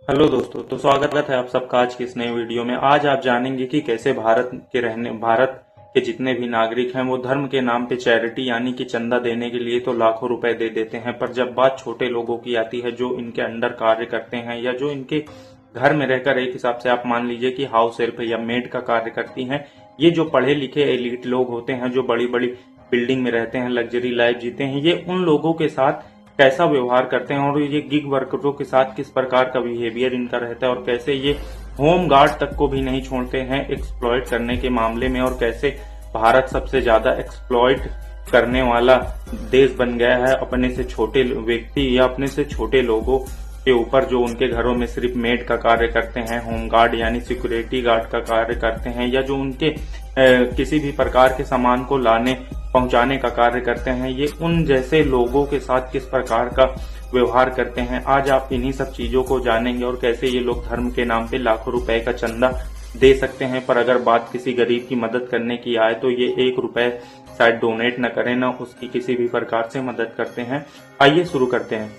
Hello दोस्तों, तो स्वागत है आप सबका आज की इस नई वीडियो में। आज आप जानेंगे कि कैसे भारत के जितने भी नागरिक हैं वो धर्म के नाम पे चैरिटी यानी कि चंदा देने के लिए तो लाखों रुपए दे देते हैं, पर जब बात छोटे लोगों की आती है जो इनके अंडर कार्य करते हैं या जो इनके घर में रहकर, एक हिसाब से आप मान लीजिए कि हाउस हेल्प या मेड का कार्य करती हैं, ये जो पढ़े लिखे एलीट लोग होते हैं जो बड़ी बड़ी बिल्डिंग में रहते हैं, लग्जरी लाइफ जीते हैं, ये उन लोगों के साथ कैसा व्यवहार करते हैं और ये गिग वर्करों के साथ किस प्रकार का बिहेवियर इनका रहता है और कैसे ये होम गार्ड तक को भी नहीं छोड़ते हैं एक्सप्लॉइट करने के मामले में, और कैसे भारत सबसे ज्यादा एक्सप्लॉइट करने वाला देश बन गया है अपने से छोटे व्यक्ति या अपने से छोटे लोगों के ऊपर, जो उनके घरों में सिर्फ मेड का कार्य करते हैं, होम गार्ड यानी सिक्योरिटी गार्ड का कार्य करते हैं, या जो उनके किसी भी प्रकार के सामान को लाने पहुंचाने का कार्य करते हैं, ये उन जैसे लोगों के साथ किस प्रकार का व्यवहार करते हैं। आज आप इन्हीं सब चीजों को जानेंगे और कैसे ये लोग धर्म के नाम पे लाखों रुपए का चंदा दे सकते हैं, पर अगर बात किसी गरीब की मदद करने की आए तो ये 1 रुपए शायद डोनेट न करें, न उसकी किसी भी प्रकार से मदद करते हैं। आइए शुरू करते हैं।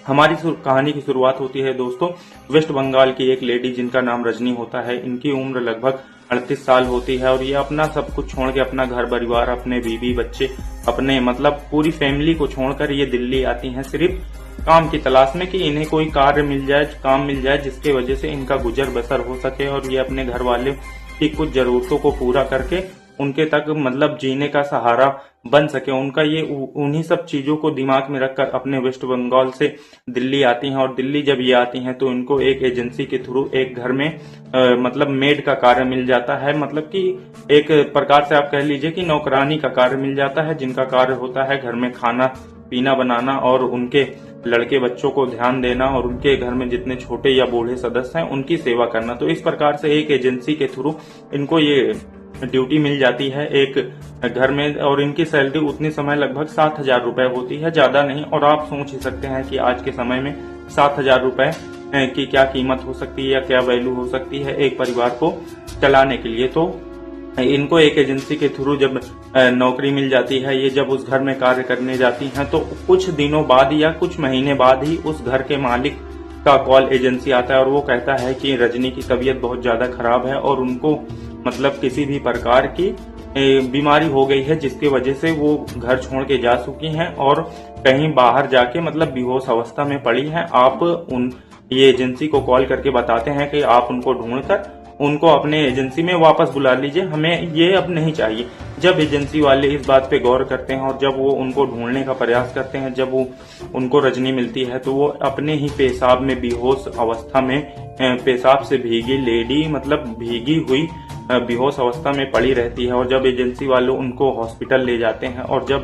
हमारी कहानी की शुरुआत होती है दोस्तों वेस्ट बंगाल की एक लेडी जिनका नाम रजनी होता है। इनकी उम्र लगभग 38 साल होती है और ये अपना सब कुछ छोड़ के, अपना घर परिवार, अपने बीवी बच्चे, अपने मतलब पूरी फैमिली को छोड़कर ये दिल्ली आती हैं सिर्फ काम की तलाश में कि इन्हें कोई कार्य मिल जाए, काम मिल जाए जिसके वजह से इनका गुजर बसर हो सके और ये अपने घर वाले की कुछ जरूरतों को पूरा करके उनके तक मतलब जीने का सहारा बन सके। उनका ये उन्हीं सब चीजों को दिमाग में रखकर अपने वेस्ट बंगाल से दिल्ली आती हैं, और दिल्ली जब ये आती हैं तो इनको एक एजेंसी के थ्रू एक घर में मतलब मेड का कार्य मिल जाता है, मतलब कि एक प्रकार से आप कह लीजिए कि नौकरानी का कार्य मिल जाता है, जिनका कार्य होता है घर में खाना पीना बनाना और उनके लड़के बच्चों को ध्यान देना और उनके घर में जितने छोटे या बूढ़े सदस्य हैं उनकी सेवा करना। तो इस प्रकार से एक एजेंसी के थ्रू इनको ये ड्यूटी मिल जाती है एक घर में, और इनकी सैलरी उतनी समय लगभग 7,000 रुपए होती है, ज्यादा नहीं। और आप सोच ही सकते हैं कि आज के समय में 7,000 रुपए की क्या कीमत हो सकती है या क्या वैल्यू हो सकती है एक परिवार को चलाने के लिए। तो इनको एक एजेंसी के थ्रू जब नौकरी मिल जाती है, ये जब उस घर में कार्य करने जाती हैं तो कुछ दिनों बाद या कुछ महीने बाद ही उस घर के मालिक का कॉल एजेंसी आता है और वो कहता है कि रजनी की तबीयत बहुत ज्यादा खराब है और उनको मतलब किसी भी प्रकार की बीमारी हो गई है जिसकी वजह से वो घर छोड़ के जा चुकी हैं और कहीं बाहर जाके मतलब बेहोश अवस्था में पड़ी हैं। आप ये एजेंसी को कॉल करके बताते हैं कि आप उनको ढूंढकर उनको अपने एजेंसी में वापस बुला लीजिए, हमें ये अब नहीं चाहिए। जब एजेंसी वाले इस बात पे गौर करते हैं और जब वो उनको ढूंढने का प्रयास करते हैं, जब वो उनको रजनी मिलती है तो वो अपने ही पेशाब में बेहोश अवस्था में, पेशाब से भीगी लेडी मतलब भीगी हुई बेहोश अवस्था में पड़ी रहती है। और जब एजेंसी वाले उनको हॉस्पिटल ले जाते हैं और जब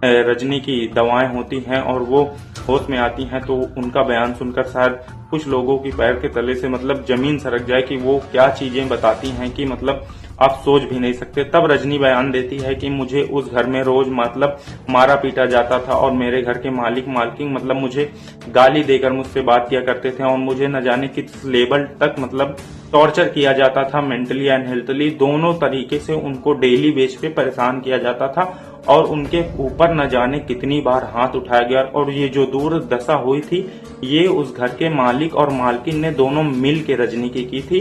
रजनी की दवाएं होती हैं और वो होश में आती हैं तो उनका बयान सुनकर शायद कुछ लोगों की पैर के तले से मतलब जमीन सरक जाए कि वो क्या चीजें बताती हैं कि मतलब आप सोच भी नहीं सकते। तब रजनी बयान देती है कि मुझे उस घर में रोज मतलब मारा पीटा जाता था और मेरे घर के मालिक मालकिन मतलब मुझे गाली देकर मुझसे बात किया करते थे और मुझे न जाने किस लेवल तक मतलब टॉर्चर किया जाता था, मेंटली एंड हेल्थली दोनों तरीके से उनको डेली बेस पे परेशान किया जाता था और उनके ऊपर न जाने कितनी बार हाथ उठाया गया। और ये जो दुर्दशा हुई थी ये उस घर के मालिक और मालकिन ने दोनों मिल के रजनी की थी।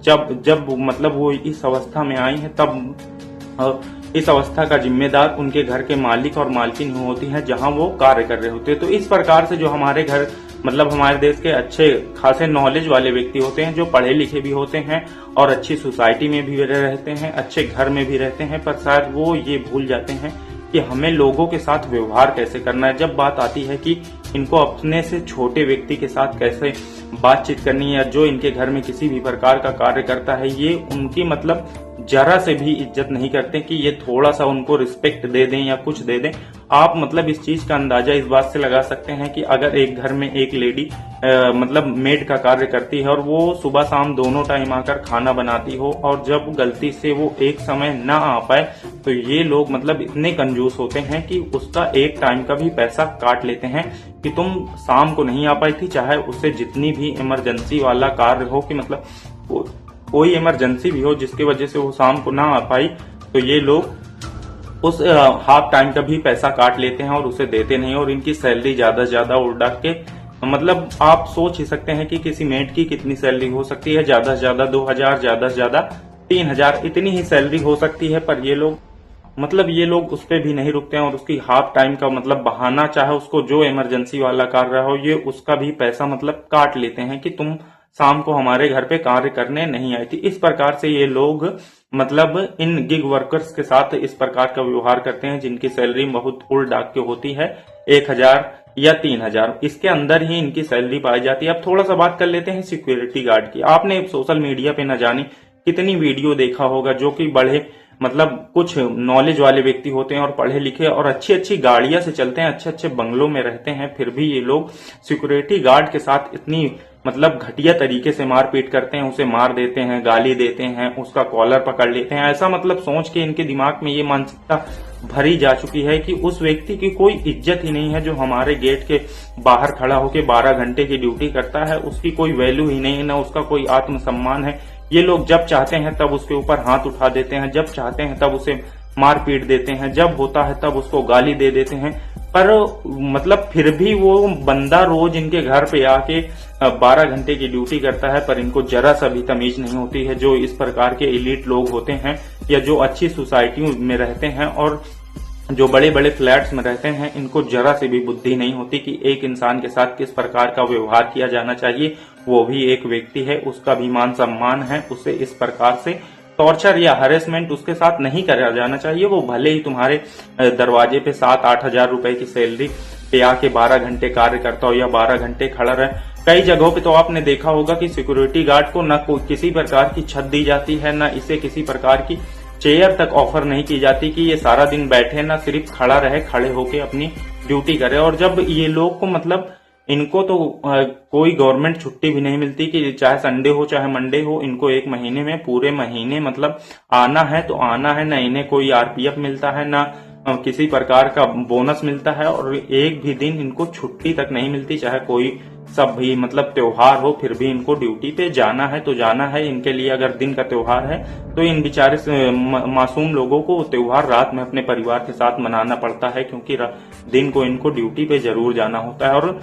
जब मतलब वो इस अवस्था में आई है तब इस अवस्था का जिम्मेदार उनके घर के मालिक और मालकिन होती हैं जहां वो कार्य कर रहे होते हैं। तो इस प्रकार से जो हमारे घर मतलब हमारे देश के अच्छे खासे नॉलेज वाले व्यक्ति होते हैं, जो पढ़े लिखे भी होते हैं और अच्छी सोसाइटी में भी रहते हैं, अच्छे घर में भी रहते हैं, पर शायद वो ये भूल जाते हैं कि हमें लोगों के साथ व्यवहार कैसे करना है। जब बात आती है कि इनको अपने से छोटे व्यक्ति के साथ कैसे बातचीत करनी है, जो इनके घर में किसी भी प्रकार का कार्य करता है, ये उनकी मतलब जरा से भी इज्जत नहीं करते कि ये थोड़ा सा उनको रिस्पेक्ट दे दें या कुछ दे दें। आप मतलब इस चीज का अंदाजा इस बात से लगा सकते हैं कि अगर एक घर में एक लेडी मतलब मेड का कार्य करती है और वो सुबह शाम दोनों टाइम आकर खाना बनाती हो और जब गलती से वो एक समय ना आ पाए तो ये लोग मतलब इतने कंजूस होते हैं कि उसका एक टाइम का भी पैसा काट लेते हैं कि तुम शाम को नहीं आ पाई थी, चाहे उससे जितनी भी इमरजेंसी वाला कार्य हो कि मतलब कोई इमरजेंसी भी हो जिसकी वजह से वो शाम को ना आ पाई, तो ये लोग उस हाफ टाइम का भी पैसा काट लेते हैं और उसे देते नहीं और इनकी सैलरी ज्यादा उड़ा के मतलब आप सोच ही सकते हैं कि किसी मेड की कितनी सैलरी हो सकती है। ज्यादा से ज्यादा 2000, ज्यादा से ज्यादा 3000, इतनी ही सैलरी हो सकती है। पर ये लोग उस पर भी नहीं रुकते हैं और उसकी हाफ टाइम का मतलब बहाना, चाहे उसको जो इमरजेंसी वाला कार्य हो, ये उसका भी पैसा मतलब काट लेते हैं कि तुम शाम को हमारे घर पे कार्य करने नहीं आई थी। इस प्रकार से ये लोग मतलब इन गिग वर्कर्स के साथ इस प्रकार का व्यवहार करते हैं, जिनकी सैलरी बहुत उड़ डाक के होती है, 1000 या 3000, इसके अंदर ही इनकी सैलरी पाई जाती है। अब थोड़ा सा बात कर लेते हैं सिक्योरिटी गार्ड की। आपने सोशल मीडिया पे न जाने कितनी वीडियो देखा होगा, जो कि बड़े मतलब कुछ नॉलेज वाले व्यक्ति होते हैं और पढ़े लिखे और अच्छी अच्छी गाड़ियां से चलते हैं, अच्छे अच्छे बंगलों में रहते हैं, फिर भी ये लोग सिक्योरिटी गार्ड के साथ इतनी मतलब घटिया तरीके से मारपीट करते हैं, उसे मार देते हैं, गाली देते हैं, उसका कॉलर पकड़ लेते हैं। ऐसा मतलब सोच के इनके दिमाग में ये मानसिकता भरी जा चुकी है कि उस व्यक्ति की कोई इज्जत ही नहीं है जो हमारे गेट के बाहर खड़ा होकर 12 घंटे की ड्यूटी करता है। उसकी कोई वैल्यू ही नहीं है, ना उसका कोई आत्मसम्मान है। ये लोग जब चाहते हैं तब उसके ऊपर हाथ उठा देते हैं, जब चाहते हैं तब उसे मार पीट देते हैं, जब होता है तब उसको गाली दे देते हैं। पर मतलब फिर भी वो बंदा रोज इनके घर पे आके 12 घंटे की ड्यूटी करता है, पर इनको जरा सा भी तमीज नहीं होती है। जो इस प्रकार के एलीट लोग होते हैं या जो अच्छी सोसाइटियों में रहते हैं और जो बड़े बड़े फ्लैट्स में रहते हैं, इनको जरा से भी बुद्धि नहीं होती कि एक इंसान के साथ किस प्रकार का व्यवहार किया जाना चाहिए। वो भी एक व्यक्ति है, उसका भी मान सम्मान है, उसे इस प्रकार से टॉर्चर या हरेसमेंट उसके साथ नहीं करा जाना चाहिए। वो भले ही तुम्हारे दरवाजे पे 7-8 हजार रुपए की सैलरी पे आके 12 घंटे कार्य करता हो या 12 घंटे खड़ा रहे। कई जगहों पे तो आपने देखा होगा कि सिक्योरिटी गार्ड को न किसी प्रकार की छत दी जाती है, न इसे किसी प्रकार की चेयर तक ऑफर नहीं की जाती कि ये सारा दिन बैठे, ना सिर्फ खड़ा रहे, खड़े होके अपनी ड्यूटी करे। और जब ये लोग को मतलब इनको तो कोई गवर्नमेंट छुट्टी भी नहीं मिलती कि चाहे संडे हो चाहे मंडे हो, इनको एक महीने में पूरे महीने मतलब आना है तो आना है। ना इन्हें कोई आरपीएफ मिलता है, ना किसी प्रकार का बोनस मिलता है, और एक भी दिन इनको छुट्टी तक नहीं मिलती। चाहे कोई सब भी मतलब त्योहार हो, फिर भी इनको ड्यूटी पे जाना है तो जाना है। इनके लिए अगर दिन का त्योहार है तो इन बेचारे मासूम लोगों को त्योहार रात में अपने परिवार के साथ मनाना पड़ता है, क्योंकि दिन को इनको ड्यूटी पे जरूर जाना होता है। और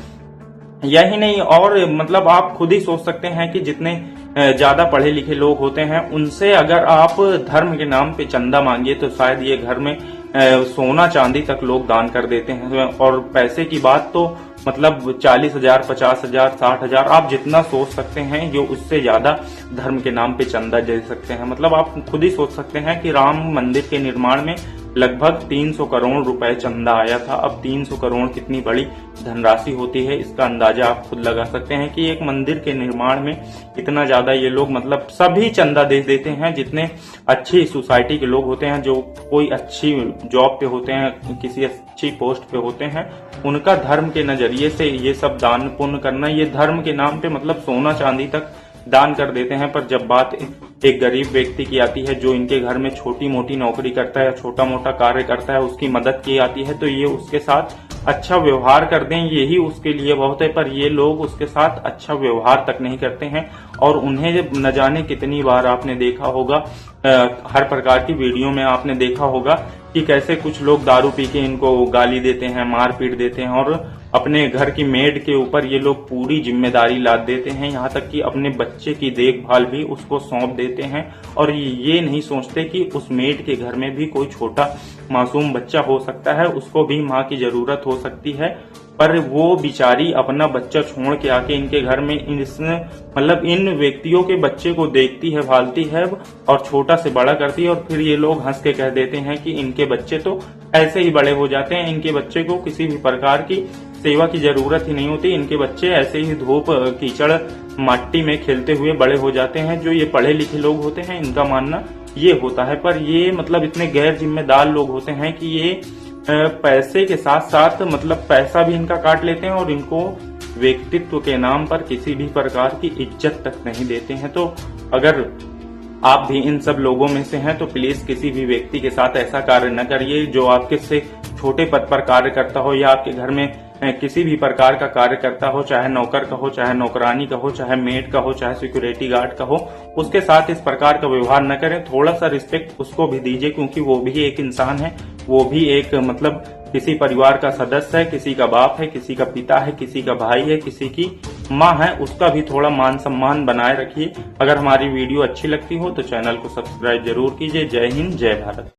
यही नहीं, और मतलब आप खुद ही सोच सकते हैं कि जितने ज्यादा पढ़े लिखे लोग होते हैं, उनसे अगर आप धर्म के नाम पे चंदा मांगिए तो शायद ये घर में सोना चांदी तक लोग दान कर देते हैं। और पैसे की बात तो मतलब 40,000, 50,000, 60,000, आप जितना सोच सकते हैं, जो उससे ज्यादा धर्म के नाम पे चंदा दे सकते हैं। मतलब आप खुद ही सोच सकते हैं कि राम मंदिर के निर्माण में लगभग 300 करोड़ रुपए चंदा आया था। अब 300 करोड़ कितनी बड़ी धनराशि होती है, इसका अंदाजा आप खुद लगा सकते हैं कि एक मंदिर के निर्माण में इतना ज्यादा ये लोग मतलब सभी चंदा दे देते हैं। जितने अच्छी सोसाइटी के लोग होते हैं, जो कोई अच्छी जॉब पे होते हैं, किसी अच्छी पोस्ट पे होते हैं, उनका धर्म के नजरिए से ये सब दान पुण्य करना, ये धर्म के नाम पे मतलब सोना चांदी तक दान कर देते हैं। पर जब बात एक गरीब व्यक्ति की आती है, जो इनके घर में छोटी मोटी नौकरी करता है, छोटा मोटा कार्य करता है, उसकी मदद की आती है, तो ये उसके साथ अच्छा व्यवहार कर दें, यही उसके लिए बहुत है। पर ये लोग उसके साथ अच्छा व्यवहार तक नहीं करते हैं। और उन्हें न जाने कितनी बार आपने देखा होगा, हर प्रकार की वीडियो में आपने देखा होगा कि कैसे कुछ लोग दारू पी के इनको गाली देते हैं, मार पीट देते हैं, और अपने घर की मेड के ऊपर ये लोग पूरी जिम्मेदारी लाद देते हैं। यहाँ तक कि अपने बच्चे की देखभाल भी उसको सौंप देते हैं, और ये नहीं सोचते कि उस मेड के घर में भी कोई छोटा मासूम बच्चा हो सकता है, उसको भी माँ की जरूरत हो सकती है। पर वो बिचारी अपना बच्चा छोड़ के आके इनके घर में मतलब इन व्यक्तियों के बच्चे को देखती है, भालती है और छोटा से बड़ा करती है। और फिर ये लोग हंस के कह देते हैं कि इनके बच्चे तो ऐसे ही बड़े हो जाते हैं, इनके बच्चे को किसी भी प्रकार की सेवा की जरूरत ही नहीं होती, इनके बच्चे ऐसे ही धूप कीचड़ मट्टी में खेलते हुए बड़े हो जाते हैं। जो ये पढ़े लिखे लोग होते हैं, इनका मानना ये होता है। पर ये मतलब इतने गैर जिम्मेदार लोग होते हैं कि ये पैसे के साथ साथ मतलब पैसा भी इनका काट लेते हैं, और इनको व्यक्तित्व के नाम पर किसी भी प्रकार की इज्जत तक नहीं देते हैं। तो अगर आप भी इन सब लोगों में से हैं तो प्लीज किसी भी व्यक्ति के साथ ऐसा कार्य न करिए जो आपके से छोटे पद पर कार्य करता हो, या आपके घर में किसी भी प्रकार का कार्य करता हो, चाहे नौकर का हो, चाहे नौकरानी का हो, चाहे मेड का हो, चाहे सिक्योरिटी गार्ड का हो, उसके साथ इस प्रकार का व्यवहार न करें। थोड़ा सा रिस्पेक्ट उसको भी दीजिए, क्योंकि वो भी एक इंसान है, वो भी एक मतलब किसी परिवार का सदस्य है, किसी का बाप है, किसी का पिता है, किसी का भाई है, किसी की माँ है, उसका भी थोड़ा मान सम्मान बनाए रखिए। अगर हमारी वीडियो अच्छी लगती हो तो चैनल को सब्सक्राइब जरूर कीजिए। जय हिंद, जय भारत।